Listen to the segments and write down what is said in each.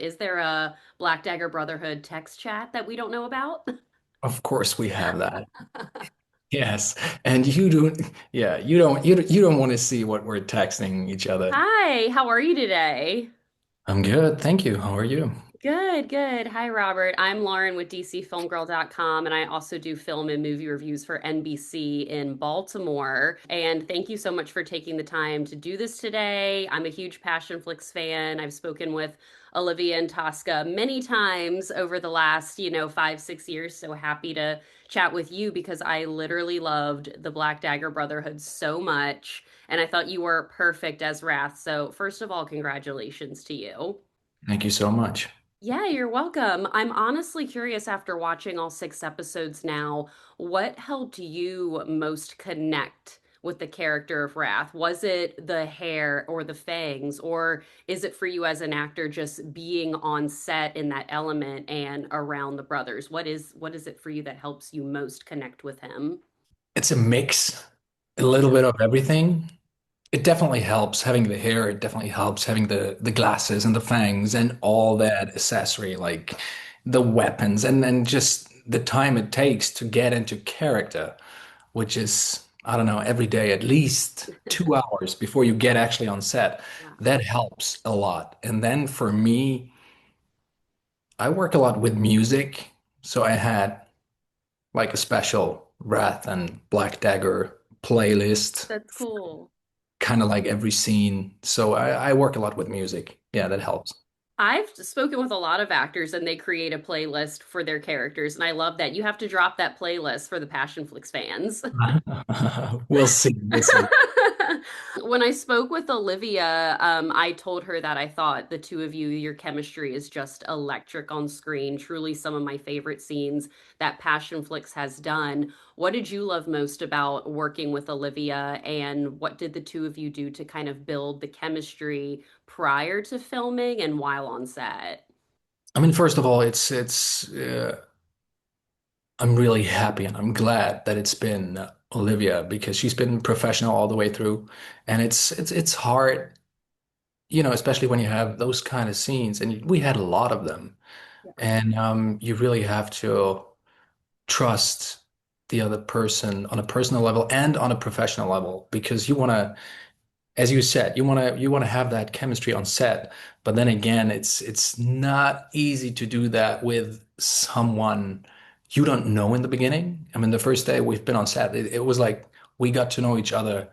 Is there a Black Dagger Brotherhood text chat that we don't know about? Of course we have that. Yes. And you don't, yeah, you don't want to see what we're texting each other. Hi, how are you today? I'm good. Thank you. How are you? Good, good. Hi, Robert. I'm Lauren with DCFilmGirl.com, and I also do film and movie reviews for NBC in Baltimore. And thank you so much for taking the time to do this today. I'm a huge Passionflix fan. I've spoken with Olivia and Tosca many times over the last, 5, 6 years. So happy to chat with you because I literally loved the Black Dagger Brotherhood so much. And I thought you were perfect as Wrath. So, first of all, congratulations to you. Thank you so much. Yeah, you're welcome. I'm honestly curious after watching all 6 episodes now, what helped you most connect with the character of Wrath? Was it the hair or the fangs, or is it for you as an actor just being on set in that element and around the brothers? What is it for you that helps you most connect with him? It's a mix, a little bit of everything. It definitely helps having the hair. It definitely helps having the glasses and the fangs and all that accessory, like the weapons and just the time it takes to get into character, which is, I don't know, every day at least 2 hours before you get actually on set. Wow. That helps a lot. And then for me, I work a lot with music. So I had like a special Wrath and Black Dagger playlist, That's cool. kind of like every scene. So I work a lot with music. Yeah, that helps. I've spoken with a lot of actors and they create a playlist for their characters, and I love that. You have to drop that playlist for the Passionflix fans. We'll see. We'll see. When I spoke with Olivia, I told her that I thought the two of you, your chemistry is just electric on screen. Truly, some of my favorite scenes that Passionflix has done. What did you love most about working with Olivia, and what did the two of you do to kind of build the chemistry prior to filming and while on set? I mean, first of all, I'm really happy and I'm glad that it's been Olivia because she's been professional all the way through, and it's hard, especially when you have those kind of scenes, and we had a lot of them, and you really have to trust the other person on a personal level and on a professional level because you want to, as you said, you want to have that chemistry on set. But then again, it's not easy to do that with someone you don't know in the beginning. I mean, the first day we've been on set, it was like we got to know each other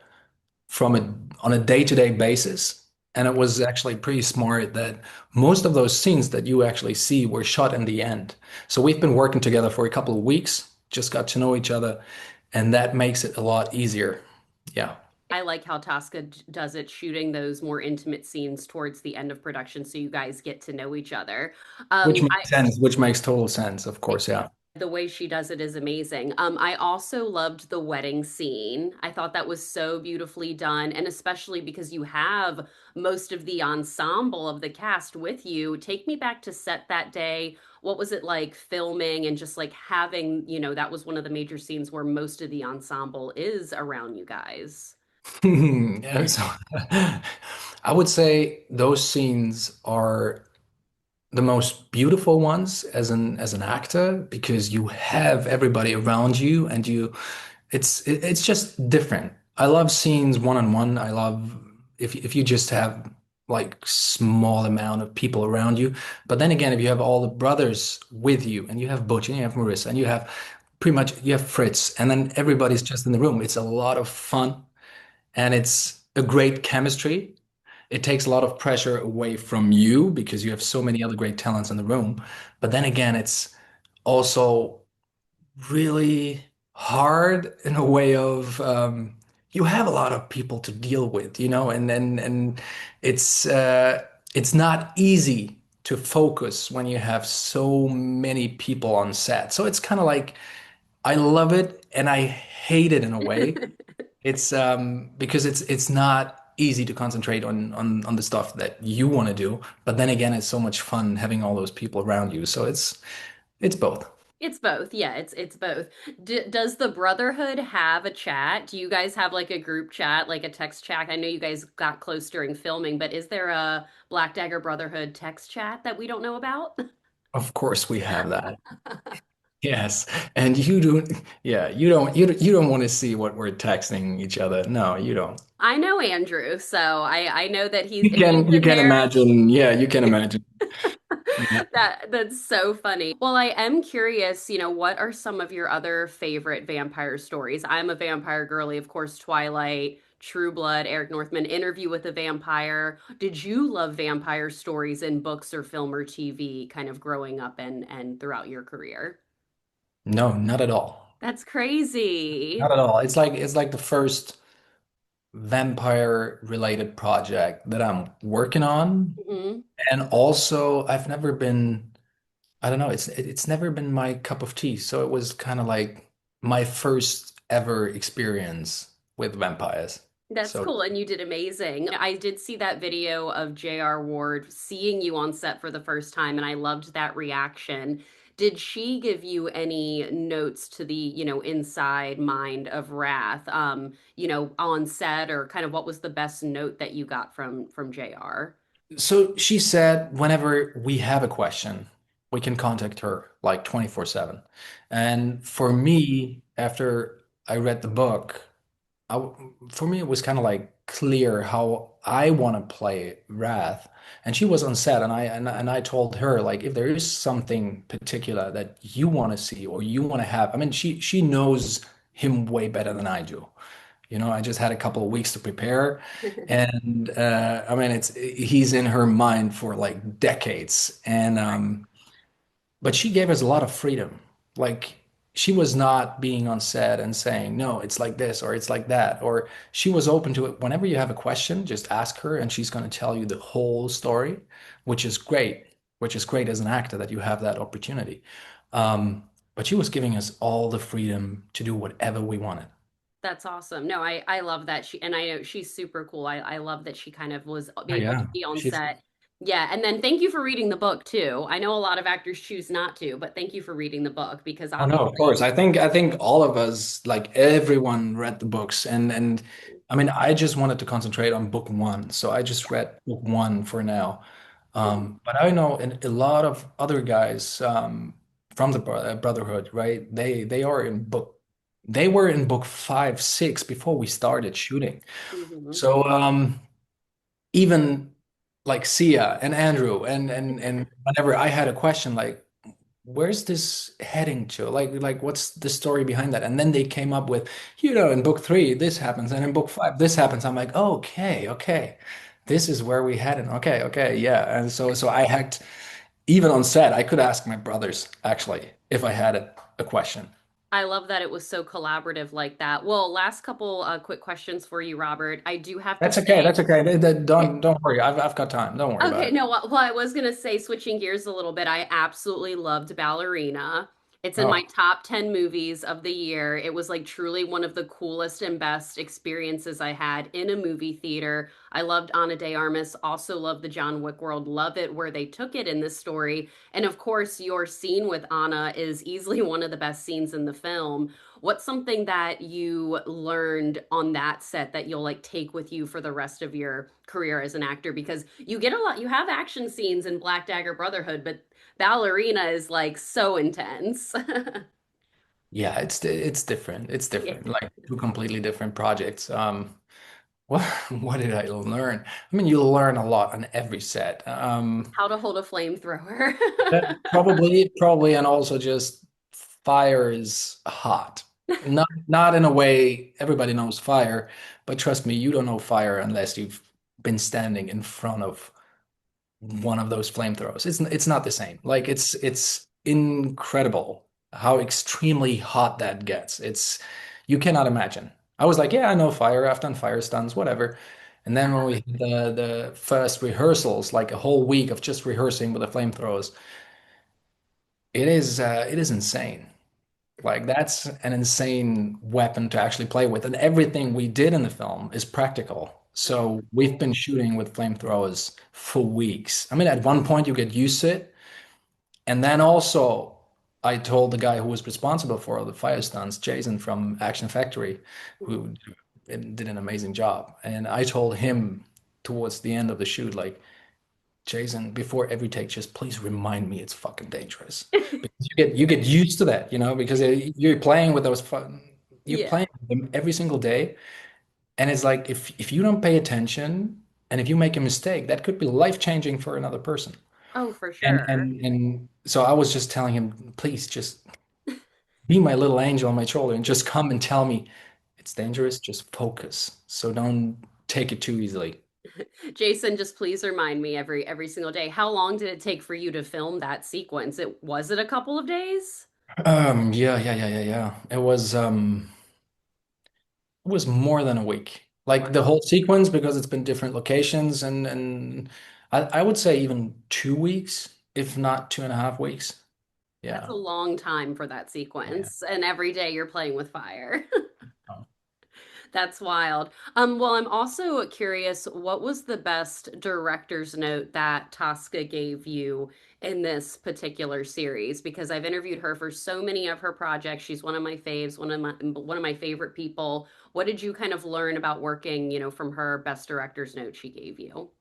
from it on a day-to-day basis. And it was actually pretty smart that most of those scenes that you actually see were shot in the end. So we've been working together for a couple of weeks, just got to know each other, and that makes it a lot easier. Yeah. I like how Tosca does it, shooting those more intimate scenes towards the end of production so you guys get to know each other. Which Um, makes sense, which makes total sense, of course, yeah. the way she does it is amazing. I also loved the wedding scene. I thought that was so beautifully done, and especially because you have most of the ensemble of the cast with you. Take me back to set that day. What was it like filming and just like having, that was one of the major scenes where most of the ensemble is around you guys. Yeah, so I would say those scenes are the most beautiful ones as an actor because you have everybody around you and it's just different. I love scenes one on one. I love if you just have like small amount of people around you. But then again, if you have all the brothers with you and you have Butch and you have Marissa and you have pretty much you have Fritz and then everybody's just in the room. It's a lot of fun and it's a great chemistry. It takes a lot of pressure away from you because you have so many other great talents in the room. But then again, it's also really hard in a way of you have a lot of people to deal with, and it's not easy to focus when you have so many people on set. So it's kind of like I love it and I hate it in a way. It's because it's not easy to concentrate on the stuff that you want to do, but then again, it's so much fun having all those people around you. So it's both. It's both. Yeah, it's both. Does the Brotherhood have a chat? Do you guys have like a group chat, like a text chat? I know you guys got close during filming, but is there a Black Dagger Brotherhood text chat that we don't know about? Of course we have that. Yes. And you don't, yeah, you don't want to see what we're texting each other. No, you don't. I know Andrew, so I know that he's You in can there. imagine. Yeah, you can imagine. Yeah. That's so funny. Well, I am curious, what are some of your other favorite vampire stories? I'm a vampire girly, of course, Twilight, True Blood, Eric Northman, Interview with a Vampire. Did you love vampire stories in books or film or TV kind of growing up and throughout your career? No, not at all. That's crazy. Not at all. It's like the first vampire related project that I'm working on. Mhm. And also I've never been I don't know, it's never been my cup of tea. So it was kind of like my first ever experience with vampires. That's So cool, and you did amazing. I did see that video of J.R. Ward seeing you on set for the first time, and I loved that reaction. Did she give you any notes to the, inside mind of Wrath, on set, or kind of what was the best note that you got from J.R.? so she said whenever we have a question, we can contact her like 24/7. And for me, after I read the book, for me, it was kind of like clear how I want to play Wrath. And she was on set, and I told her like if there is something particular that you want to see or you want to have. I mean, she knows him way better than I do. You know, I just had a couple of weeks to prepare, and I mean, it's he's in her mind for like decades, and but she gave us a lot of freedom. Like she was not being on set and saying, no, it's like this or it's like that. Or she was open to it. Whenever you have a question, just ask her and she's going to tell you the whole story, which is great as an actor that you have that opportunity. But she was giving us all the freedom to do whatever we wanted. That's awesome. No, I love that and I know she's super cool. I love that she kind of was Oh, able to yeah. be on She's set. Yeah, and then thank you for reading the book too. I know a lot of actors choose not to, but thank you for reading the book because Oh no, of obviously, course. I think all of us, like everyone, read the books, and I mean, I just wanted to concentrate on book one, so I just read book one for now. Mhm. But I know a lot of other guys from the Brotherhood, right? They were in book five, six before we started shooting. Mhm. So even like Sia and Andrew and whenever I had a question like where's this heading to? Like what's the story behind that? And then they came up with, in book three, this happens, and in book five, this happens. I'm like, okay, okay. This is where we headed. Okay, okay, yeah. And so I had even on set, I could ask my brothers actually if I had a question. I love that it was so collaborative like that. Well, last couple quick questions for you, Robert. I do have to That's okay. say, That's okay. Don't worry. I've got time. Don't worry okay, about it. no, well, I was gonna say, switching gears a little bit, I absolutely loved Ballerina. It's in my Oh, top 10 movies of the year. It was like truly one of the coolest and best experiences I had in a movie theater. I loved Ana de Armas, also loved the John Wick world, love it where they took it in this story. And of course, your scene with Anna is easily one of the best scenes in the film. What's something that you learned on that set that you'll like take with you for the rest of your career as an actor? Because you get a lot, you have action scenes in Black Dagger Brotherhood, but Ballerina is like so intense. yeah. It's different. It's Yeah. different. Like two completely different projects. What what did I learn? I mean, you learn a lot on every set. How to hold a flamethrower. Probably, and also just fire is hot. Not in a way everybody knows fire, but trust me, you don't know fire unless you've been standing in front of one of those flamethrowers. It's not the same. Like it's incredible how extremely hot that gets. It's you cannot imagine. I was like, yeah, I know fire. I've done fire stunts, whatever. And then when we had the first rehearsals, like a whole week of just rehearsing with the flamethrowers, it is insane. Like that's an insane weapon to actually play with. And everything we did in the film is practical. That's So we've cool. been shooting with flamethrowers for weeks. I mean, at one point you get used to it. And then also I told the guy who was responsible for all the fire stunts, Jason from Action Factory, who did an amazing job. And I told him towards the end of the shoot, like, Jason, before every take, just please remind me it's fucking dangerous. Because you get used to that, because you're playing with those fun, you're Yeah. playing with them every single day. And it's like if you don't pay attention and if you make a mistake, that could be life-changing for another person. Oh, for And sure. and and so I was just telling him, please just be my little angel on my shoulder and just come and tell me it's dangerous. Just focus. So don't take it too easily. Jason, just please remind me every single day. How long did it take for you to film that sequence? It a couple of days? Yeah, yeah, yeah, yeah, yeah. It was more than a week. Like the whole sequence because it's been different locations and I would say even 2 weeks, if not 2.5 weeks. That's a Yeah. long time for that Yeah. sequence, and every day you're playing with fire. Oh. That's wild. Well, I'm also curious, what was the best director's note that Tosca gave you in this particular series? Because I've interviewed her for so many of her projects. She's one of my faves, one of my favorite people. What did you kind of learn about working, from her best director's note she gave you?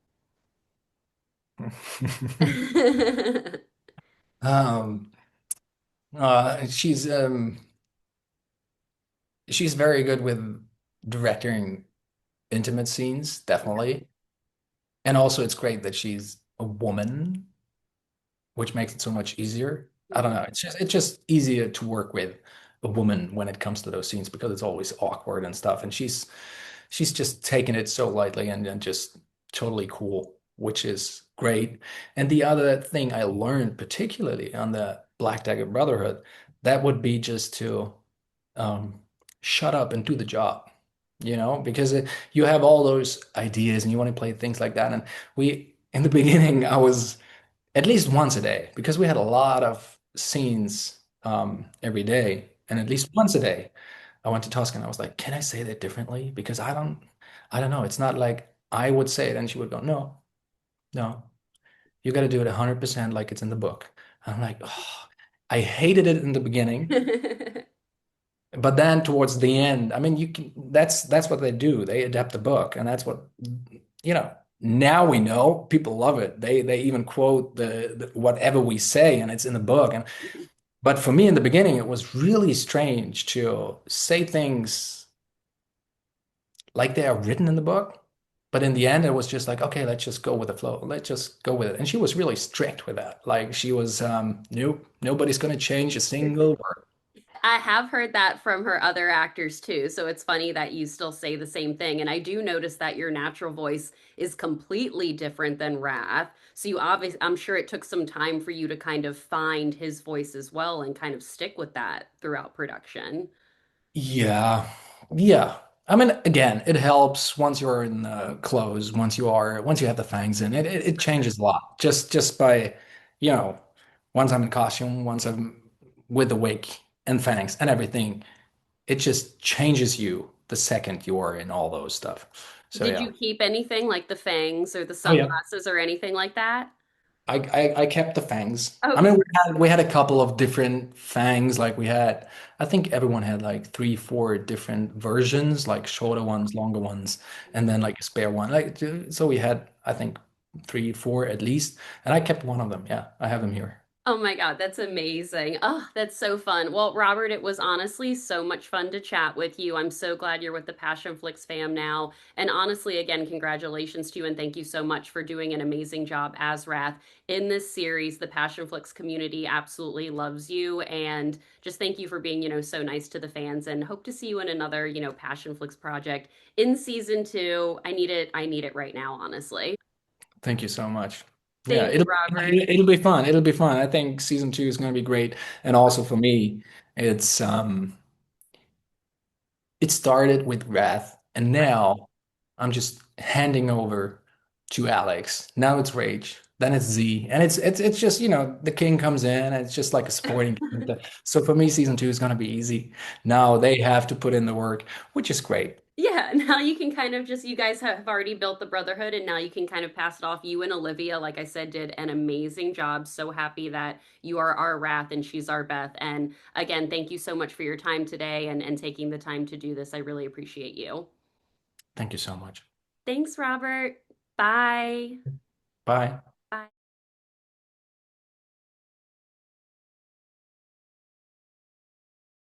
Um, uh, she's um she's very good with directing intimate scenes, definitely. And also it's great that she's a woman, which makes it so much easier. I don't Mhm. know. It's just easier to work with a woman when it comes to those scenes because it's always awkward and stuff. And she's just taking it so lightly and just totally cool, which is great. And the other thing I learned, particularly on the Black Dagger Brotherhood, that would be just to um, shut up and do the job, because you have all those ideas and you want to play things like that. And in the beginning, I was at least once a day because we had a lot of scenes every day. And at least once a day, I went to Tosca and I was like, can I say that differently? Because I don't know. It's not like I would say it and she would go, no, no, you got to do it 100% like it's in the book. I'm like, oh, I hated it in the beginning, but then towards the end, I mean, that's what they do. They adapt the book, and that's what, now we know people love it. They even quote the whatever we say, and it's in the book. But for me in the beginning, it was really strange to say things like they are written in the book. But in the end, it was just like, okay, let's just go with the flow. Let's just go with it. And she was really strict with that. Like she was, nope, nobody's going to change a single word. I have heard that from her other actors too. So it's funny that you still say the same thing. And I do notice that your natural voice is completely different than Wrath. So I'm sure it took some time for you to kind of find his voice as well and kind of stick with that throughout production. Yeah, yeah. I mean, again, it helps once you're in clothes, once you have the fangs in it changes a lot. Just by, you know, once I'm in costume, once I'm with the wig and fangs and everything, it just changes you the second you are in all those stuff. So Did yeah. you keep anything like the fangs or the Oh yeah. sunglasses or anything like that? I kept the fangs. I Oh, mean, we had a couple of different fangs. Like I think everyone had like three, four different versions, like shorter ones, longer ones, and then like a spare one. So we had, I think, three, four at least, and I kept one of them. Yeah, I have them here. oh my God, that's amazing. Oh, that's so fun. Well, Robert, it was honestly so much fun to chat with you. I'm so glad you're with the Passionflix fam now. And honestly, again, congratulations to you and thank you so much for doing an amazing job as Wrath in this series. The Passionflix community absolutely loves you. And just thank you for being, so nice to the fans and hope to see you in another, Passionflix project in season two. I need it. I need it right now, honestly. Thank you so much. Yeah, Thank you, Robert. it'll be fun. It'll be fun. I think season two is going to be great, and also for me, it's it started with Wrath, and now I'm just handing over to Alex. Now it's Rage, then it's Z, and it's just the king comes in, and it's just like a sporting game. So for me, season two is gonna be easy. Now they have to put in the work, which is great. Yeah, now you can kind of just, you guys have already built the brotherhood and now you can kind of pass it off. You and Olivia, like I said, did an amazing job. So happy that you are our Wrath and she's our Beth. And again, thank you so much for your time today and taking the time to do this. I really appreciate you. Thank you so much. Thanks, Robert. Bye. Bye.